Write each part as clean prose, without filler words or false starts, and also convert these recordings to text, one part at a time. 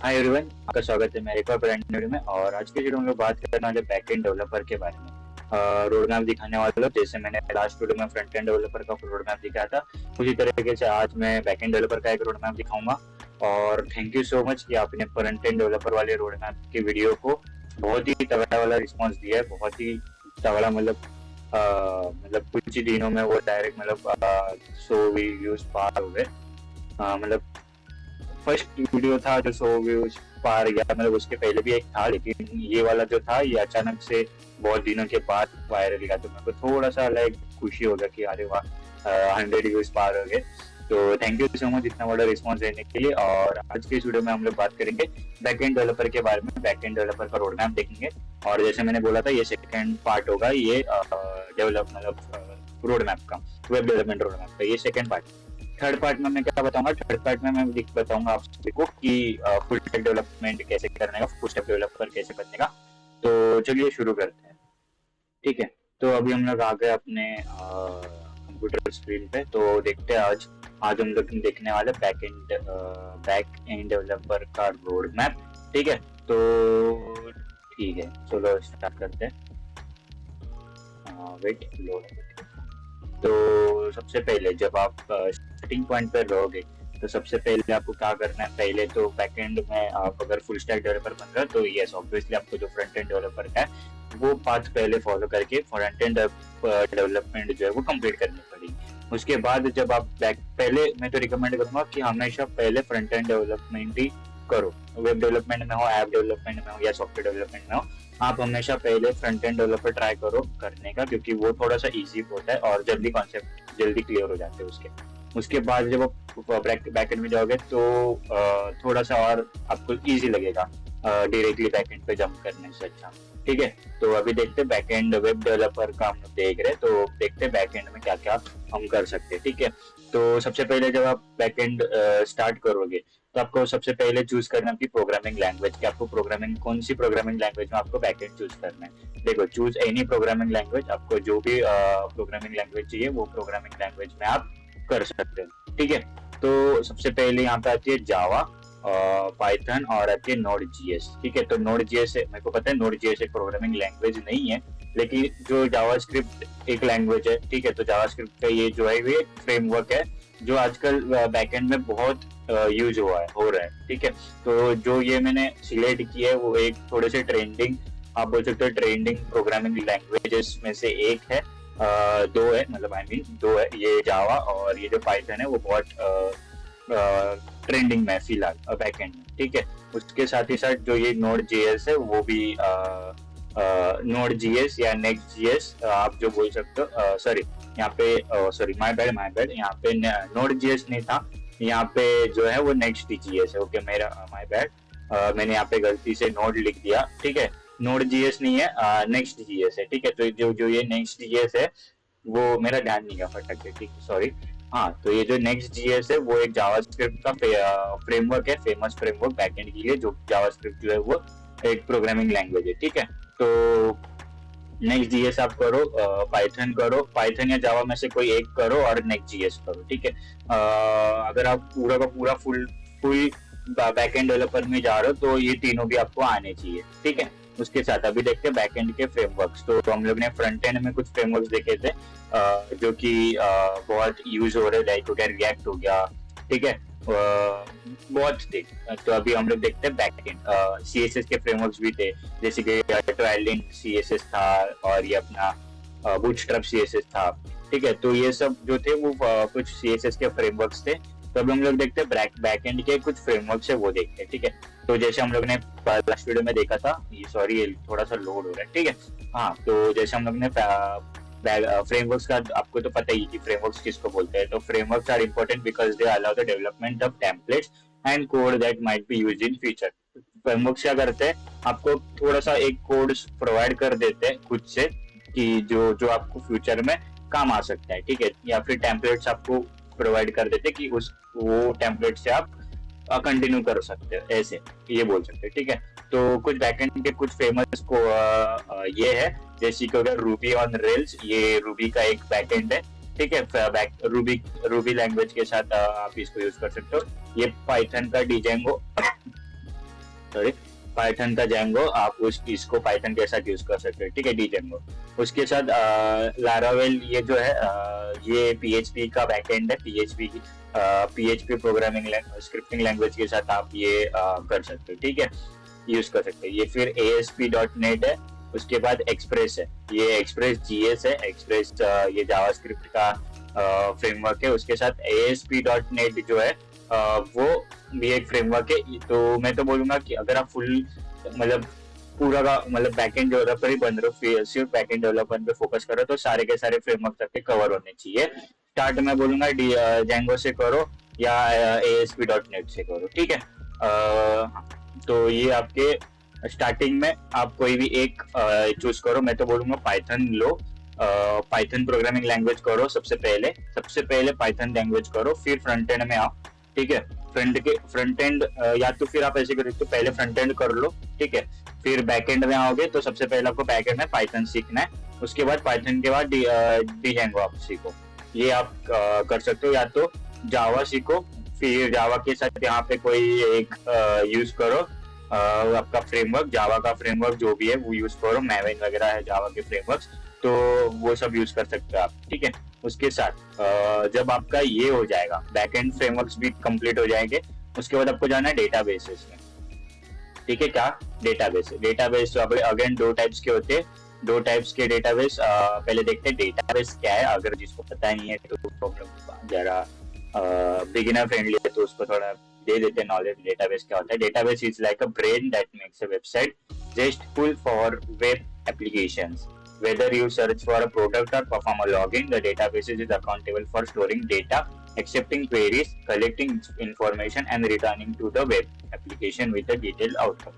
Hi everyone, आपका स्वागत है मेरे एक और ब्रांड वीडियो में। और आज के वीडियो में हम लोग बात करने वाले बैक एंड डेवलपर के बारे में। रोड मैप दिखाने वाले लोग, जैसे मैंने लास्ट वीडियो में फ्रंट एंड डेवलपर का रोड मैप दिखाया था, उसी तरीके से आज मैं बैक एंड डेवलपर का एक रोड मैप दिखाऊंगा। और थैंक यू सो मच कि आपने फ्रंट एंड डेवलपर वाले रोड मैप की वीडियो को बहुत ही तगड़ा वाला रिस्पॉन्स दिया है। बहुत ही तगड़ा, मतलब कुछ ही दिनों में वो डायरेक्ट 100 व्यूज पार हो गए। मतलब फर्स्ट वीडियो था जो 100 व्यूज पार गया, मतलब उसके पहले भी एक था, लेकिन ये वाला जो था ये अचानक से बहुत दिनों के बाद वायरल गया, तो मेरे को थोड़ा सा खुशी हो गया कि अरे वाह 100 व्यूज पार हो गए। तो थैंक यू सो मच इतना बड़ा रिस्पॉन्स देने के लिए। और आज के इस वीडियो में हम लोग बात करेंगे बैक एंड डेवलपर के बारे में। बैक एंड डेवलपर का रोड मैप देखेंगे, और जैसे मैंने बोला था ये सेकंड पार्ट होगा, ये डेवलप रोड मैप का, वेब डेवलपमेंट रोड मैप का ये सेकंड पार्ट। थर्ड पार्ट में मैं क्या बताऊंगा, थर्ड पार्ट में मैं बताऊंगा आप सभी को कि फुल स्टैक डेवलपमेंट कैसे करने का, फुल स्टैक डेवलपर कैसे बनने का। तो चलिए शुरू करते हैं, ठीक है। तो अभी हम लोग आ गए अपने कंप्यूटर स्क्रीन पे, तो देखते हैं आज हम लोग देखने वाले बैक एंड डेवलपर का रोड मैप, ठीक है। तो ठीक है, चलो स्टार्ट करते हैं। Wait load. तो सबसे पहले जब आप स्टार्टिंग पॉइंट पर रहोगे, तो सबसे पहले आपको क्या करना है, पहले तो बैकएंड में आप अगर फुल स्टैक डेवलपर बन रहे हो तो यस ऑब्वियसली आपको जो फ्रंट एंड डेवलपर का है वो पाथ पहले फॉलो करके फ्रंट एंड डेवलपमेंट जो है वो कंप्लीट करनी पड़ेगी। उसके बाद जब आप पहले मैं तो रिकमेंड करूंगा कि हमेशा पहले फ्रंट एंड डेवलपमेंट ही करो। वेब डेवलपमेंट में हो, ऐप डेवलपमेंट में हो या सॉफ्टवेयर डेवलपमेंट में हो, आप हमेशा पहले फ्रंट एंड डेवलपर ट्राई करो करने का, क्योंकि वो थोड़ा सा इजी होता है और जल्दी कॉन्सेप्ट जल्दी क्लियर हो जाते हैं उसके बाद जब आप बैकएंड में जाओगे तो थोड़ा सा और आपको इजी लगेगा डायरेक्टली बैकएंड पे जंप करने से अच्छा, ठीक है। तो अभी देखते हैं बैकएंड वेब डेवलपर का हम देख रहे हैं, तो देखते हैं बैकएंड में क्या क्या हम कर सकते हैं, ठीक है। तो सबसे पहले जब आप बैकएंड स्टार्ट करोगे तो आपको सबसे पहले चूज करना है प्रोग्रामिंग लैंग्वेज, कि आपको प्रोग्रामिंग कौन सी प्रोग्रामिंग लैंग्वेज में आपको बैकएंड चूज करना है। देखो, चूज एनी प्रोग्रामिंग लैंग्वेज, आपको जो भी प्रोग्रामिंग लैंग्वेज चाहिए वो प्रोग्रामिंग लैंग्वेज में आप कर सकते हैं, ठीक है। तो सबसे पहले यहाँ पे आती है जावा, पाइथन और आती है नोड जीएस, ठीक है। तो नोड जीएस मेरे को पता है नोड जीएस एक प्रोग्रामिंग लैंग्वेज नहीं है, लेकिन जो जावास्क्रिप्ट एक लैंग्वेज है, ठीक है। तो जावास्क्रिप्ट का ये जो है ये फ्रेमवर्क है जो आजकल बैकएंड में बहुत यूज हो रहा है, ठीक है। तो जो ये मैंने सिलेक्ट किया है वो एक थोड़े से ट्रेंडिंग, आप बोल सकते हो ट्रेंडिंग प्रोग्रामिंग लैंग्वेजेस में से एक है। दो है, दो है, ये जावा और ये जो पाइथन है वो बहुत ट्रेंडिंग में फिलहाल बैकएंड में, ठीक है। उसके साथ ही साथ जो ये नोड जेएस है वो भी नोड जीएस या नेक्स्ट जीएस आप जो बोल सकते हो, सॉरी यहाँ पे सॉरी माय बैड, यहाँ पे नोड जीएस नहीं था, यहाँ पे जो है वो नेक्स्ट जीएस है। ओके, मेरा माय बैड, मैंने यहाँ पे गलती से नोड लिख दिया, ठीक है। नोड जीएस नहीं है, नेक्स्ट जीएस है, ठीक है। तो जो ये नेक्स्ट जीएस है वो मेरा ध्यान नहीं गया फटक के, ठीक है, सॉरी। हाँ, तो ये जो नेक्स्ट जीएस है वो एक जावास्क्रिप्ट का फ्रेमवर्क है, फेमस फ्रेमवर्क बैकएंड के लिए। जो जावास्क्रिप्ट जो है वो एक प्रोग्रामिंग लैंग्वेज है, ठीक है। तो नेक्स्ट जीएस आप करो, पाइथन करो, पाइथन या जावा में से कोई एक करो और नेक्स्ट जीएस करो, ठीक है। अगर आप पूरा का पूरा फुल बैकएंड डेवलपर में जा रहे हो तो ये तीनों भी आपको आने चाहिए, ठीक है। उसके साथ अभी देखते हैं बैकएंड के फ्रेमवर्क्स। तो हम लोग ने फ्रंट एंड में कुछ फ्रेमवर्क्स देखे थे जो कि बहुत यूज हो रहे, लाइक हो गया रिएक्ट हो गया, ठीक है, बहुत थे। तो अभी हम लोग देखते हैं बैकएंड सीएसएस के फ्रेमवर्क्स भी थे, जैसे कि ट्रायलिन सीएसएस था और ये अपना बूटस्ट्रैप सीएसएस था, ठीक है। तो ये सब जो थे वो कुछ सीएसएस के फ्रेमवर्क्स थे। तो अभी हम लोग देखते हैं बैकएंड के कुछ फ्रेमवर्क्स है वो देखते हैं, ठीक है। तो जैसे हम लोग ने लास्ट वीडियो में देखा था, ये सॉरी ये थोड़ा सा लोड हो रहा है, ठीक है। हाँ, तो जैसे हम लोग ने फ्रेमवर्क्स का आपको तो पता ही कि फ्रेमवर्क्स किसको बोलते हैं। तो frameworks are important because they allow the development of templates and code that might be used in future. Frameworks क्या करते हैं, आपको थोड़ा सा एक कोड प्रोवाइड कर देते हैं खुद से कि जो आपको फ्यूचर में काम आ सकता है, ठीक है। या फिर टेम्पलेट्स आपको प्रोवाइड कर देते कि वो टेम्पलेट से आप कंटिन्यू कर सकते हो, ऐसे ये बोल सकते हैं, ठीक है। तो कुछ बैकएंड के कुछ फेमस को ये है, जैसे कि अगर रूबी ऑन रेल्स, ये रूबी का एक बैकएंड है, ठीक है। रूबी लैंग्वेज के साथ आप इसको यूज कर सकते हो। ये पाइथन का डिजेंगो सॉरी पाइथन का Django आप इसको पाइथन के साथ यूज कर सकते हो, ठीक है, Django। उसके साथ लारावेल ये जो है ये PHP का बैकएंड है, PHP प्रोग्रामिंग स्क्रिप्टिंग लैंग्वेज के साथ आप ये कर सकते हो, ठीक है, यूज कर सकते हो। ये फिर ASP.NET है, उसके बाद एक्सप्रेस है, ये एक्सप्रेस GS है, एक्सप्रेस ये जावास्क्रिप्ट का फ्रेमवर्क है। उसके साथ ASP.NET जो है वो भी एक फ्रेमवर्क है। तो मैं तो बोलूंगा कि अगर आप फुल मतलब पूरा का मतलब बैकएंड डेवलपर ही बन रहे हो, सिर्फ बैकएंड डेवलपमेंट पे फोकस करो, तो सारे के सारे फ्रेमवर्क आपके कवर होने चाहिए। स्टार्ट में बोलूंगा Django से करो या ASP.NET से करो, ठीक है। तो ये आपके स्टार्टिंग में आप कोई भी एक चूज करो। मैं तो बोलूंगा पाइथन लो, पाइथन प्रोग्रामिंग लैंग्वेज करो सबसे पहले पाइथन लैंग्वेज करो, फिर फ्रंट एंड में आओ, ठीक है। फ्रंट एंड या तो फिर आप ऐसे करो तो पहले फ्रंट एंड कर लो, ठीक है, फिर बैक एंड में आओगे तो सबसे पहले आपको बैक एंड में पाइथन सीखना है, उसके बाद पाइथन के बाद Django आप सीखो। ये आप कर सकते हो, या तो जावा सीखो, फिर जावा के साथ यहाँ पे कोई एक यूज करो आपका फ्रेमवर्क, जावा का फ्रेमवर्क जो भी है वो यूज करो, मैविन वगैरह है जावा के फ्रेमवर्क्स, तो वो सब यूज कर सकते हो आप, ठीक है। उसके साथ जब आपका ये हो जाएगा, बैकएंड फ्रेमवर्क्स भी कंप्लीट हो जाएंगे, उसके बाद आपको जाना है डेटाबेसेस में, ठीक है। क्या डेटाबेस तो अगेन दो टाइप्स के होते हैं, दो टाइप्स के डेटाबेस। पहले देखते हैं डेटाबेस क्या है, अगर जिसको पता नहीं है तो हम लोग जरा बिगिनर फ्रेंडली है तो उसको थोड़ा दे देते हैं नॉलेज। डेटाबेस क्या होता है? Database is like a brain that makes a website zestful for web applications. Whether you search for a product or perform a login, the database is accountable for storing data, accepting queries, collecting information and returning to the web application with a detailed outcome.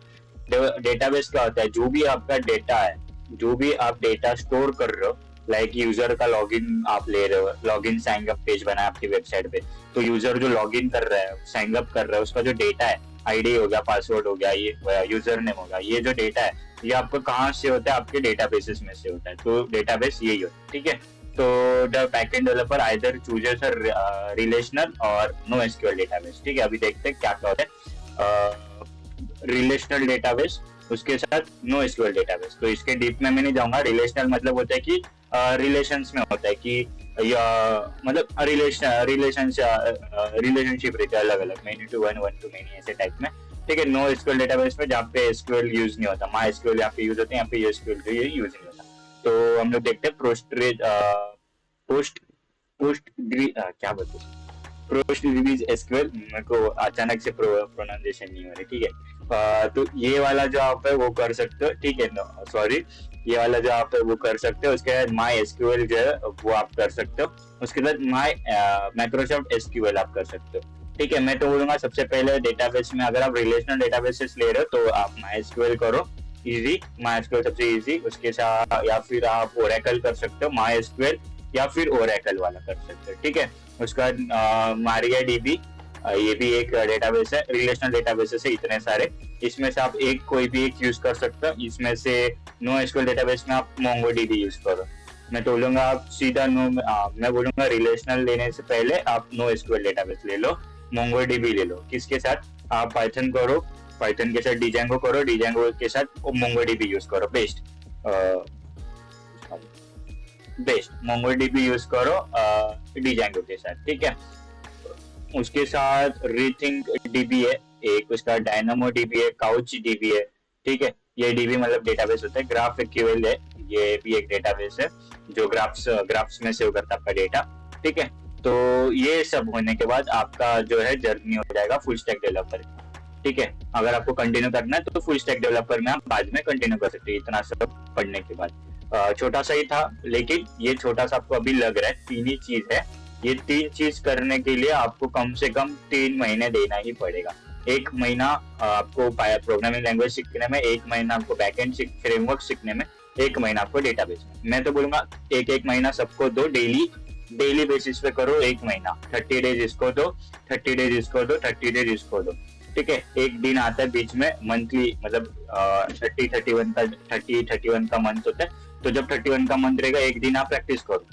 Database क्या होता है? जो भी आपका data है, जो भी आप डेटा स्टोर कर रहे हो, लाइक यूजर का लॉगिन आप ले रहे हो, लॉगिन साइन अप पेज बना आपकी वेबसाइट पे, तो यूजर जो लॉगिन कर रहा है, साइन अप कर रहा है, उसका जो डेटा है, आईडी हो गया, पासवर्ड हो गया, ये यूजर नेम होगा, ये जो डेटा है ये आपको कहाँ से होता है? आपके डेटाबेसेस में से होता है। तो डेटाबेस यही होता है, ठीक है। तो the backend developer either chooses a relational और नो एसक्यूएल डेटाबेस, ठीक है। अभी देखते हैं क्या क्या होता है रिलेशनल डेटाबेस, उसके साथ नो एसक्यूएल डेटाबेस। तो इसके डीप में मैं नहीं जाऊंगा। रिलेशनल मतलब होता है कि रिलेशंस में होता है कि या मतलब रिलेशनशिप रहते हैं अलग अलग, many to one, one to many, ऐसे टाइप में, ठीक है। नो एसक्यूएल डेटाबेस में जहाँ पे एसक्यूएल यूज नहीं होता, माई एसक्यूएल यहाँ पे यूज होते हैं, यहाँ पे एसक्यूएल जो ये यूज नहीं होता। तो हम लोग देखते हैं क्या बोलते हैं पोस्ट रिलीज एसक्यूएल। मेरे को अचानक से प्रोनाउंसिएशन नहीं हो रही, ठीक है। तो ये वाला जो आप है वो कर सकते हो, ठीक है। सॉरी, ये वाला जो आप है वो कर सकते हो। उसके बाद माई एसक्यूएल जो है वो आप कर सकते हो। उसके बाद माई माइक्रोसॉफ्ट एसक्यूएल आप कर सकते हो, ठीक है। मैं तो बोलूंगा सबसे पहले डेटाबेस में अगर आप रिलेशनल डेटाबेसेस ले रहे हो तो आप माई एसक्यूएल करो, इजी, माई एसक्यूएल सबसे इजी। उसके साथ या फिर आप ओरेकल कर सकते हो, माई एसक्यूएल या फिर ओरेकल वाला कर सकते हो, ठीक है। उसके बाद मारिया डीबी, ये भी एक डेटाबेस है, रिलेशनल डेटाबेसेस है इतने सारे, इसमें से आप एक कोई भी एक यूज कर सकते हो। इसमें से नो एसक्यूएल डेटाबेस में आप मोंगोडीबी यूज करो। मैं तो बोलूंगा आप सीधा मैं बोलूंगा रिलेशनल लेने से पहले आप नो एसक्यूएल डेटाबेस ले लो, मोंगोडीबी ले लो। किसके साथ? आप पाइथन करो, पाइथन के साथ Django करो, Django के साथ मोंगोडीबी यूज करो, बेस्ट मोंगोडीबी यूज करो Django के साथ, ठीक है। उसके साथ रीथिंक डीबी है एक, उसका डायनामो डीबी है, काउच डीबी है, ठीक है। ये डीबी मतलब डेटाबेस होता है। ग्राफ एक्यूएल है, ये भी एक डेटाबेस है जो ग्राफ्स में सेव करता है आपका डेटा, ठीक है। तो ये सब होने के बाद आपका जो है जर्नी हो जाएगा फुल स्टैक डेवलपर, ठीक है। अगर आपको कंटिन्यू करना है तो फुल स्टैक डेवलपर में आप बाद में कंटिन्यू कर सकते हैं, इतना सब पढ़ने के बाद। छोटा सा ही था, लेकिन ये छोटा सा आपको अभी लग रहा है, तीन ही चीज है। ये तीन चीज करने के लिए आपको कम से कम 3 महीने देना ही पड़ेगा। 1 महीना आपको प्रोग्रामिंग लैंग्वेज सीखने में, 1 महीना आपको बैकएंड फ्रेमवर्क सीखने में, 1 महीना आपको डेटाबेस में। मैं तो बोलूंगा एक महीना सबको दो, डेली बेसिस पे करो। 1 महीना 30 डेज इसको दो, 30 डेज इसको दो, 30 डेज इसको दो, ठीक है। एक दिन आता है बीच में मंथली, मतलब 31 का मंथ होता है, तो जब 31 का मंथ रहेगा एक दिन आप प्रैक्टिस करो,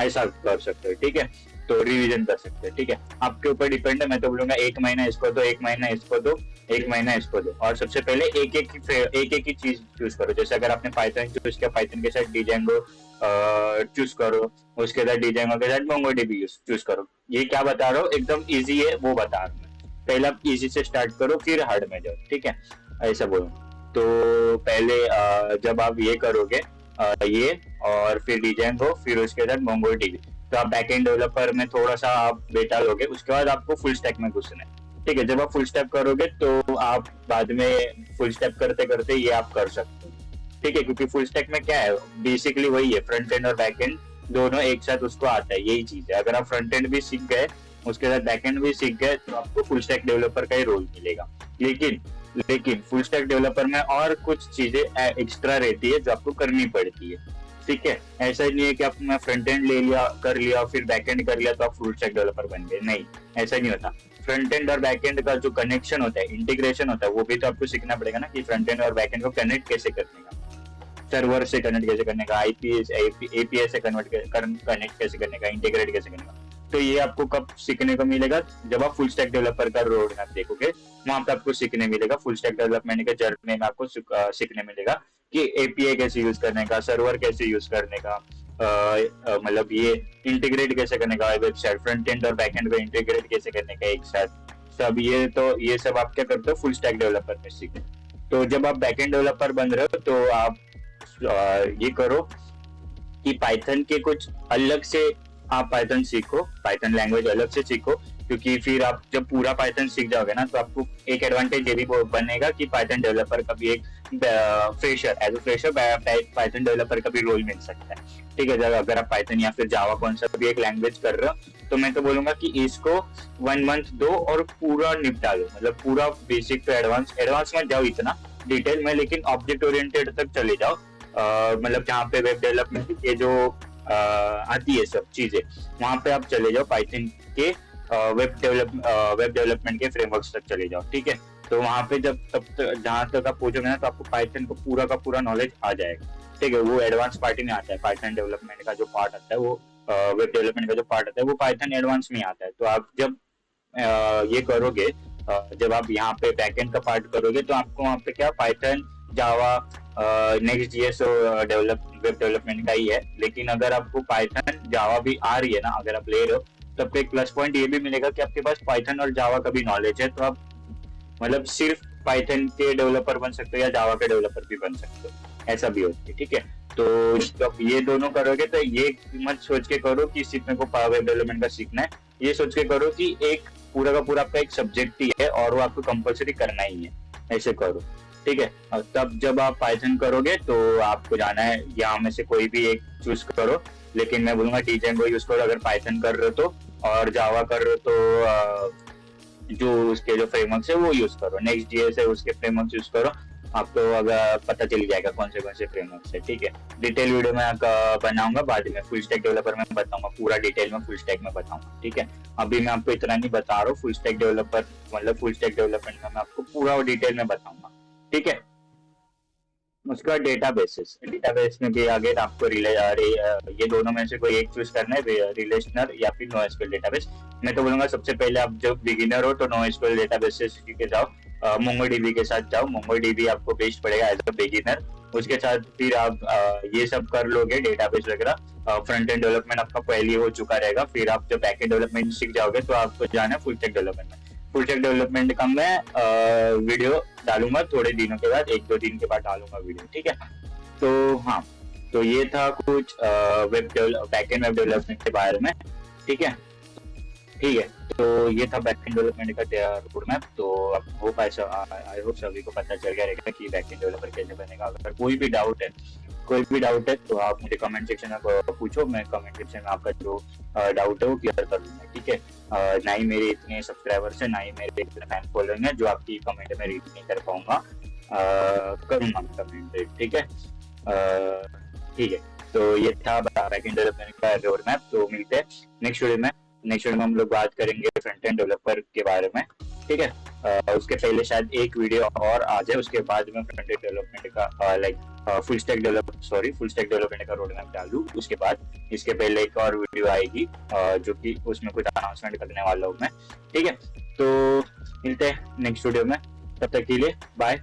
ऐसा कर सकते हो, ठीक है। तो रिवीजन कर सकते हैं, ठीक है। आपके ऊपर डिपेंड है। मैं तो बोलूंगा 1 महीना इसको दो, 1 महीना इसको दो, एक महीना इसको दो, और सबसे पहले एक एक ही चीज चूज करो। जैसे अगर आपने पाइथन चूज किया, पाइथन के साथ डिजेंगो चूज करो, उसके साथ डिजेंगो के साथ मोंगोडीबी चूज करो। ये क्या बता रहा हूँ, एकदम इजी है वो बता रहा हूँ मैं। पहले आप इजी से स्टार्ट करो, फिर हार्ड में जाओ, ठीक है, ऐसा बोलो। तो पहले जब आप ये करोगे, ये और फिर डिजेंगो, फिर उसके साथ मोंगोडीबी, तो आप बैकएंड डेवलपर में थोड़ा सा आप बेटा लोगे, उसके बाद आपको फुल स्टैक में घुसना है। ठीक है, जब आप फुल स्टैक करोगे तो आप बाद में फुल स्टैक करते करते ये आप कर सकते हो। ठीक है, क्योंकि फुल स्टैक में क्या है, बेसिकली वही है, फ्रंट एंड और बैक एंड दोनों एक साथ उसको आता है, यही चीज है। अगर आप फ्रंट एंड भी सीख गए, उसके साथ बैक एंड भी सीख गए, तो आपको फुल स्टैक डेवलपर का ही रोल मिलेगा। लेकिन लेकिन फुल स्टैक डेवलपर में और कुछ चीजें एक्स्ट्रा रहती है जो आपको करनी पड़ती है। ठीक है, ऐसा नहीं है कि आपने फ्रंट एंड ले लिया, कर लिया, फिर बैक एंड कर लिया तो आप फुल स्टैक डेवलपर बन गए, नहीं, ऐसा नहीं होता। फ्रंट एंड और बैक एंड का जो कनेक्शन होता है, इंटीग्रेशन होता है, वो भी तो आपको सीखना पड़ेगा ना, कि फ्रंट एंड और बैक एंड को कनेक्ट कैसे करने का, सर्वर से कनेक्ट कैसे करने का, आईपीएस एपीएस से कनेक्ट कैसे करने का, इंटीग्रेट कैसे करने का। तो ये आपको कब सीखने को मिलेगा, जब आप फुल स्टैक डेवलपर का रोड मैप देखोगे, वहां पे आपको सीखने मिलेगा। फुल स्टैक डेवलपमेंट के जर्नी में आपको सीखने मिलेगा कि एपीआई कैसे यूज करने का, सर्वर कैसे यूज करने का, मतलब ये इंटीग्रेट कैसे करने का, वेबसाइट फ्रंट एंड और बैक एंड को इंटीग्रेट कैसे करने का एक साथ, सब ये तो ये सब आप क्या करते हो, फुल स्टैक डेवलपर में सीखो। तो जब आप बैक एंड डेवलपर बन रहे हो तो आप ये करो कि पाइथन के कुछ अलग से आप पाइथन सीखो, पाइथन लैंग्वेज अलग से सीखो, क्योंकि फिर आप जब पूरा पाइथन सीख जाओगे ना, तो आपको एक एडवांटेज ये भी बनेगा कि पाइथन डेवलपर का भी एक fresher, as a fresher Python developer का भी रोल मिल सकता है। ठीक है, अगर आप पाइथन या फिर जावा कौन सा भी एक लैंग्वेज कर रहे हो, तो मैं तो बोलूंगा कि इसको 1 मंथ दो और पूरा निपटा लो, मतलब पूरा बेसिक टू एडवांस में जाओ इतना डिटेल में, लेकिन ऑब्जेक्ट ओरिएंटेड तक चले जाओ। मतलब जहाँ पे वेब डेवलपमेंट के जो आती है सब चीजें, वहां पे आप चले जाओ, पाइथन के वेब डेवलपमेंट के फ्रेमवर्क्स तक चले जाओ। ठीक है, तो वहां पे जब तब जहां तक आप पहुंचोगे ना, तो आपको पाइथन को पूरा का पूरा नॉलेज आ जाएगा। ठीक है, वो एडवांस पार्ट में आता है, पाइथन डेवलपमेंट का जो पार्ट आता है, वो वेब डेवलपमेंट का जो पार्ट आता है, वो पाइथन एडवांस में आता है। तो आप जब ये करोगे, जब आप यहाँ पे बैकएंड का पार्ट करोगे, तो आपको वहाँ पे क्या पाइथन, जावा, नेक्स्ट जीएस वेब डेवलपमेंट का ही है। लेकिन अगर आपको पाइथन जावा भी आ रही है ना, अगर आप ले रहे हो, तो आपको एक प्लस पॉइंट ये भी मिलेगा कि आपके पास पाइथन और जावा का भी नॉलेज है। तो आप मतलब सिर्फ पाइथन के डेवलपर बन सकते हो या जावा के डेवलपर भी बन सकते हो, ऐसा भी होता है। ठीक है, तो जब ये दोनों करोगे, तो ये मत सोच के करो कि सिर्फ मेरे को वेब डेवलपमेंट का सीखना है, ये सोच के करो कि एक पूरा का पूरा आपका एक सब्जेक्ट ही है और वो आपको कंपलसरी करना ही है, ऐसे करो। ठीक है, और तब जब आप पाइथन करोगे तो आपको जाना है, यहाँ में से कोई भी एक चूज करो, लेकिन मैं बोलूंगा डीजेंगो यूज करो अगर पाइथन कर रहे हो तो, और जावा कर रहे हो तो जो उसके जो फ्रेमवर्क्स है वो यूज करो, नेक्स्ट जीएस है उसके फ्रेमवर्क्स यूज करो, आपको अगर पता चल जाएगा कौन से फ्रेमवर्क्स है। ठीक है, डिटेल वीडियो में बनाऊंगा बाद में, फुल स्टैक डेवलपर में बताऊंगा, पूरा डिटेल में फुल स्टैक में बताऊंगा। ठीक है, अभी मैं आपको इतना नहीं बता रहा हूँ, फुल स्टैक डेवलपर मतलब फुल स्टैक डेवलपमेंट में मैं आपको पूरा डिटेल में बताऊंगा। ठीक है, उसका डेटाबेस में भी आगे आपको ये दोनों में से कोई एक चूज करना है, रिलेशनल या फिर नोएसक्यूएल डेटाबेस। मैं तो बोलूंगा सबसे पहले आप जब बिगिनर हो तो नोएसक्यूएल डेटाबेस से सीख के जाओ, मोंगोडीबी के साथ जाओ, मोंगोडीबी आपको बेस्ट पड़ेगा एज अ बिगिनर। उसके साथ फिर आप ये सब कर लोगे, डेटाबेस वगैरह, फ्रंट एंड डेवलपमेंट आपका पहले हो चुका रहेगा। फिर आप जब बैक एंड डेवलपमेंट सीख जाओगे तो आपको जाना है फुल स्टैक डेवलपमेंट में। फुल स्टैक डेवलपमेंट का मैं वीडियो डालूंगा थोड़े दिनों के बाद, 1-2 दिन के बाद डालूंगा वीडियो। ठीक है, तो हाँ, तो ये था कुछ बैकएंड वेब डेवलपमेंट के बारे में। ठीक है, ठीक है, तो ये था बैकएंड डेवलपमेंट का रोड मैप। तो आई होप सभी को पता चल गया रहेगा कि बैकएंड डेवलपर कैसे बनेगा। अगर कोई भी डाउट है तो आप मुझे कमेंट सेक्शन में पूछो, मैं कमेंट सेक्शन में आपका जो डाउट है वो क्लियर कर दूंगा। ठीक है, ना ही मेरे इतने सब्सक्राइबर्स है, ना ही मेरे इतने फैन फॉलोइंग है जो आपकी कमेंट में रीड नहीं कर पाऊंगा, करूंगा कमेंट। ठीक है, ठीक है, तो ये था बैकएंड डेवलपमेंट का रोड मैप। तो मिलते हैं नेक्स्ट वीडियो में। नेक्स्ट वीडियो में हम लोग बात करेंगे फ्रंट एंड डेवलपर के बारे में। ठीक है, उसके पहले शायद एक वीडियो और आ जाए, उसके बाद में फ्रंट एंड डेवलपमेंट का फुल स्टैक डेवलपमेंट का रोड मैप डालूं। उसके बाद इसके पहले एक और वीडियो आएगी जो कि उसमें कुछ अनाउंसमेंट करने वाला हूँ मैं। ठीक है, तो मिलते हैं नेक्स्ट वीडियो में। तब तक के लिए बाय।